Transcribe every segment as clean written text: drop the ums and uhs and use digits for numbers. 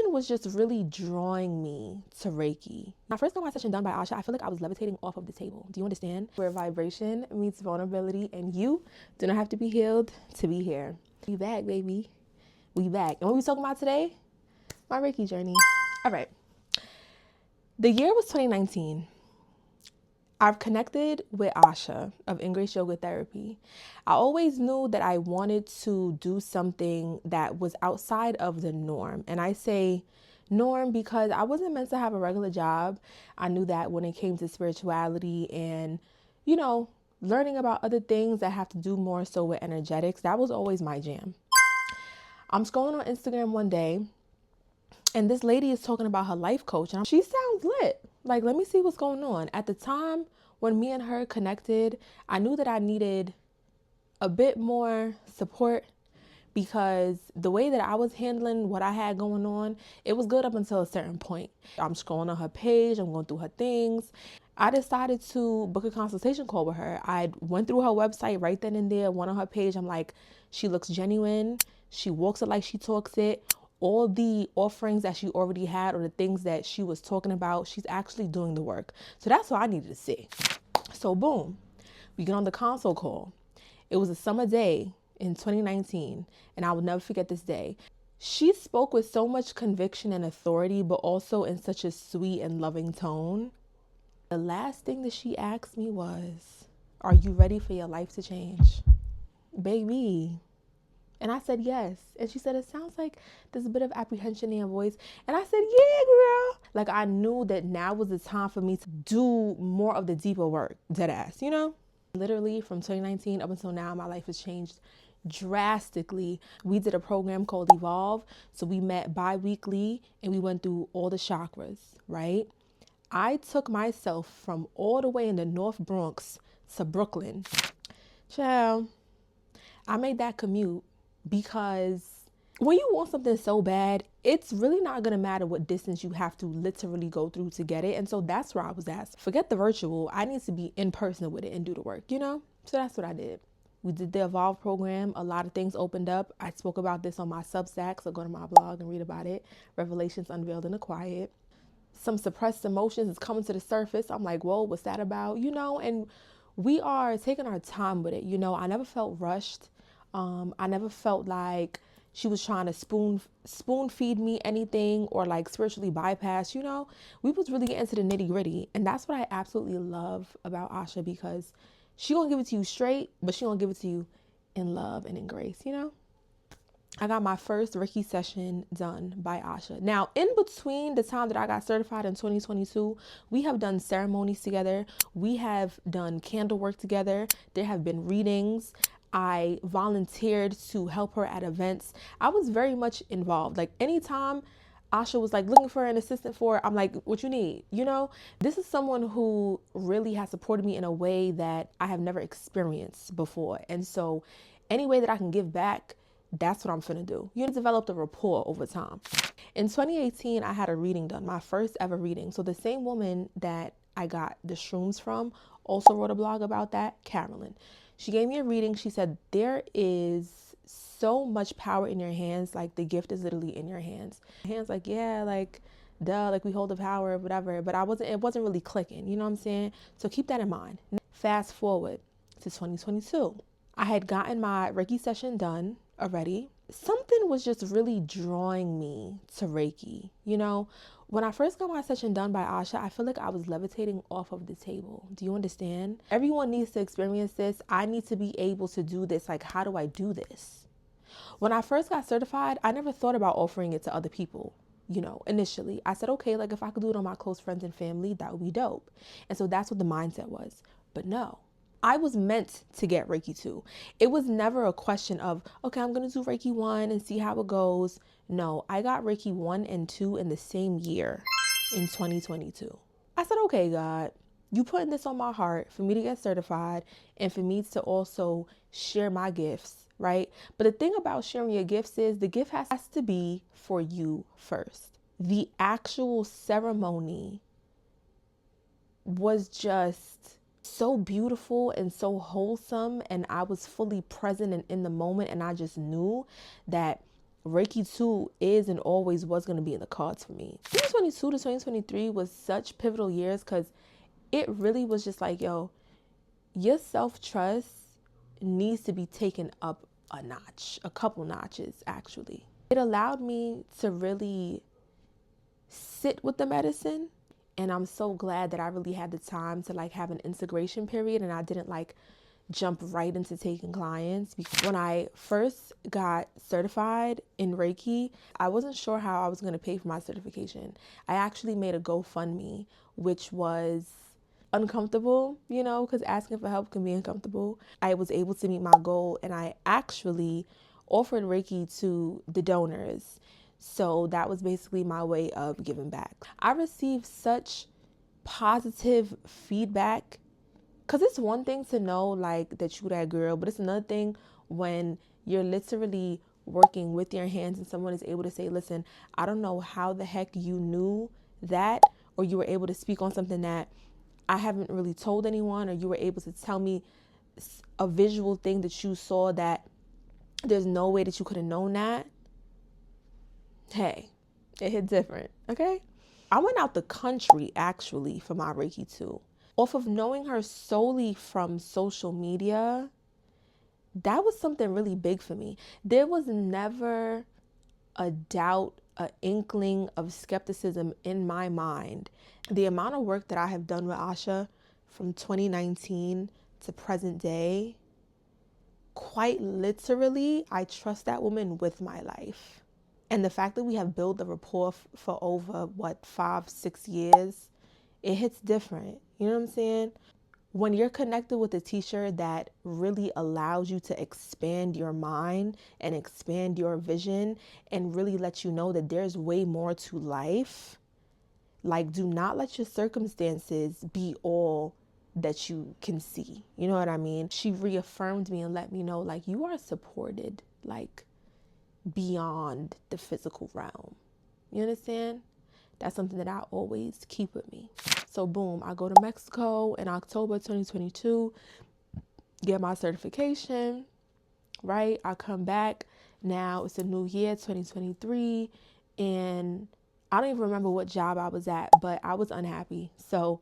something was just really drawing me to Reiki. When I first got my session done by Asha, I feel like I was levitating off of the table. Do you understand? Where vibration meets vulnerability, and you do not have to be healed to be here. We back, baby. We back. And what we talking about today? My Reiki journey. All right. The year was 2019. I've connected with Asha of Ingrace Yoga Therapy. I always knew that I wanted to do something that was outside of the norm. And I say norm because I wasn't meant to have a regular job. I knew that when it came to spirituality and, learning about other things that have to do more so with energetics, that was always my jam. I'm scrolling on Instagram one day and this lady is talking about her life coach. And she sounds lit. Like, let me see what's going on. At the time when me and her connected, I knew that I needed a bit more support because the way that I was handling what I had going on, it was good up until a certain point. I'm scrolling on her page. I'm going through her things. I decided to book a consultation call with her. I went through her website right then and there, went on her page. I'm like, she looks genuine. She walks it like she talks it. All the offerings that she already had or the things that she was talking about, she's actually doing the work. So that's what I needed to see. So boom, we get on the console call. It was a summer day in 2019, and I will never forget this day. She spoke with so much conviction and authority, but also in such a sweet and loving tone. The last thing that she asked me was, "Are you ready for your life to change?" Baby. And I said, yes. And she said, it sounds like there's a bit of apprehension in your voice. And I said, yeah, girl. Like, I knew that now was the time for me to do more of the deeper work, dead ass, Literally from 2019 up until now, my life has changed drastically. We did a program called Evolve. So we met bi-weekly and we went through all the chakras, right? I took myself from all the way in the North Bronx to Brooklyn. Child, I made that commute. Because when you want something so bad, it's really not going to matter what distance you have to literally go through to get it. And so that's where I was at. Forget the virtual. I need to be in person with it and do the work, So that's what I did. We did the Evolve program. A lot of things opened up. I spoke about this on my Substack, so go to my blog and read about it. Revelations Unveiled in the Quiet. Some suppressed emotions is coming to the surface. I'm like, whoa, what's that about? And we are taking our time with it. I never felt rushed. I never felt like she was trying to spoon feed me anything or like spiritually bypass, we was really getting to the nitty gritty. And that's what I absolutely love about Asha, because she gonna give it to you straight, but she gonna give it to you in love and in grace, I got my first Reiki session done by Asha. Now, in between the time that I got certified in 2022, we have done ceremonies together. We have done candle work together. There have been readings. I volunteered to help her at events. I was very much involved. Like anytime Asha was like looking for an assistant for, I'm like, what you need? This is someone who really has supported me in a way that I have never experienced before. And so any way that I can give back, that's what I'm finna do. Developed a rapport over time. In 2018, I had a reading done, my first ever reading. So the same woman that I got the shrooms from also wrote a blog about that, Carolyn. She gave me a reading. She said, there is so much power in your hands. Like the gift is literally in your hands. Hands like, yeah, like, duh, like we hold the power, whatever. But it wasn't really clicking. You know what I'm saying? So keep that in mind. Fast forward to 2022. I had gotten my Reiki session done already. Something was just really drawing me to Reiki. When I first got my session done by Asha, I feel like I was levitating off of the table. Do you understand? Everyone needs to experience this. I need to be able to do this. Like, how do I do this? When I first got certified, I never thought about offering it to other people. Initially, I said, okay, like if I could do it on my close friends and family, that would be dope. And so that's what the mindset was. But no, I was meant to get Reiki 2. It was never a question of, okay, I'm going to do Reiki 1 and see how it goes. No, I got Reiki 1 and 2 in the same year in 2022. I said, okay, God, you putting this on my heart for me to get certified and for me to also share my gifts, right? But the thing about sharing your gifts is the gift has to be for you first. The actual ceremony was just so beautiful and so wholesome, and I was fully present and in the moment, and I just knew that Reiki 2 is and always was going to be in the cards for me. 2022 to 2023 was such pivotal years because it really was just like, yo, your self-trust needs to be taken up a notch, a couple notches actually. It allowed me to really sit with the medicine, and I'm so glad that I really had the time to like have an integration period and I didn't like jump right into taking clients. Because when I first got certified in Reiki, I wasn't sure how I was going to pay for my certification. I actually made a GoFundMe, which was uncomfortable, you know, because asking for help can be uncomfortable. I was able to meet my goal, and I actually offered Reiki to the donors. So that was basically my way of giving back. I received such positive feedback, because it's one thing to know like that you that girl, but it's another thing when you're literally working with your hands and someone is able to say, listen, I don't know how the heck you knew that, or you were able to speak on something that I haven't really told anyone, or you were able to tell me a visual thing that you saw that there's no way that you could have known that. Hey, it hit different, okay? I went out the country actually for my Reiki 2. Off of knowing her solely from social media, that was something really big for me. There was never a doubt, an inkling of skepticism in my mind. The amount of work that I have done with Asha from 2019 to present day, quite literally, I trust that woman with my life. And the fact that we have built the rapport for over, 5-6 years, it hits different. You know what I'm saying? When you're connected with a teacher that really allows you to expand your mind and expand your vision and really let you know that there's way more to life, like do not let your circumstances be all that you can see. You know what I mean? She reaffirmed me and let me know like you are supported, like beyond the physical realm. You understand? That's something that I always keep with me. So boom, I go to Mexico in October 2022, get my certification, right? I come back. Now it's a new year, 2023, and I don't even remember what job I was at, but I was unhappy. So,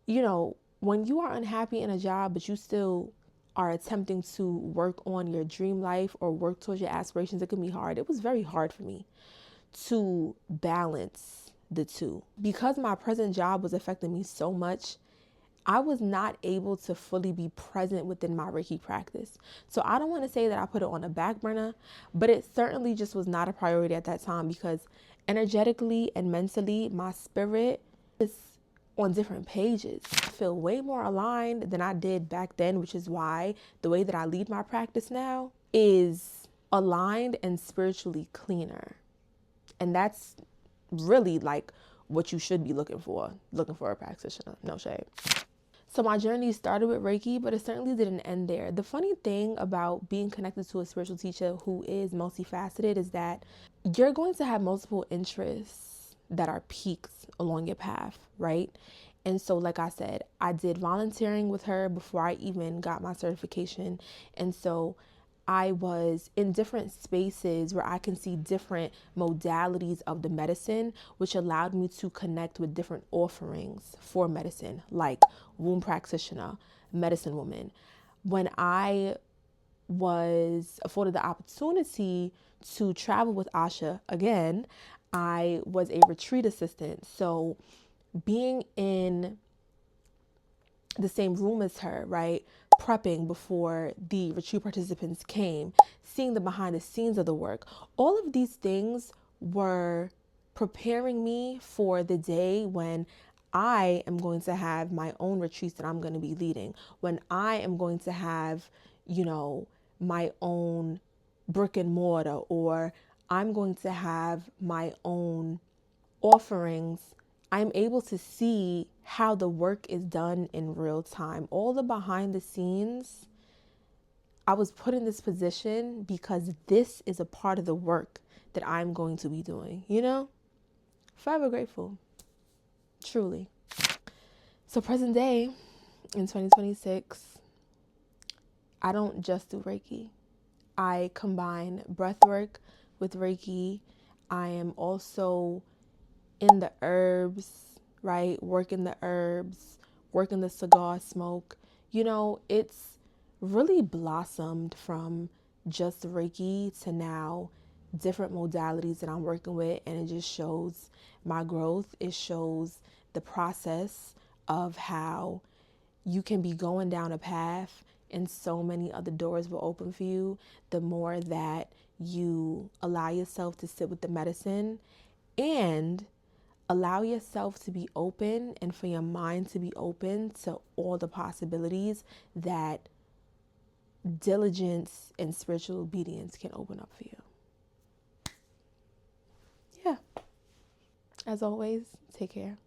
you know, when you are unhappy in a job, but you still are attempting to work on your dream life or work towards your aspirations, it can be hard. It was very hard for me to balance the two. Because my present job was affecting me so much, I was not able to fully be present within my Reiki practice. So I don't want to say that I put it on the back burner, but it certainly just was not a priority at that time because energetically and mentally, my spirit is on different pages. I feel way more aligned than I did back then, which is why the way that I lead my practice now is aligned and spiritually cleaner. And that's really like what you should be looking for a practitioner, no shade. So my journey started with Reiki, but it certainly didn't end there. The funny thing about being connected to a spiritual teacher who is multifaceted is that you're going to have multiple interests that are peaks along your path, right? And so, like I said, I did volunteering with her before I even got my certification. And so I was in different spaces where I can see different modalities of the medicine, which allowed me to connect with different offerings for medicine, like womb practitioner, medicine woman. When I was afforded the opportunity to travel with Asha again, I was a retreat assistant. So being in the same room as her, right? Prepping before the retreat participants came, seeing the behind the scenes of the work. All of these things were preparing me for the day when I am going to have my own retreats that I'm going to be leading, when I am going to have, my own brick and mortar, or I'm going to have my own offerings. I'm able to see how the work is done in real time. All the behind the scenes, I was put in this position because this is a part of the work that I'm going to be doing, Forever grateful, truly. So present day in 2026, I don't just do Reiki. I combine breath work with Reiki. I am also in the herbs, right? Working the herbs, working the cigar smoke. It's really blossomed from just Reiki to now different modalities that I'm working with, and it just shows my growth. It shows the process of how you can be going down a path and so many other doors will open for you the more that you allow yourself to sit with the medicine and allow yourself to be open and for your mind to be open to all the possibilities that diligence and spiritual obedience can open up for you. Yeah. As always, take care.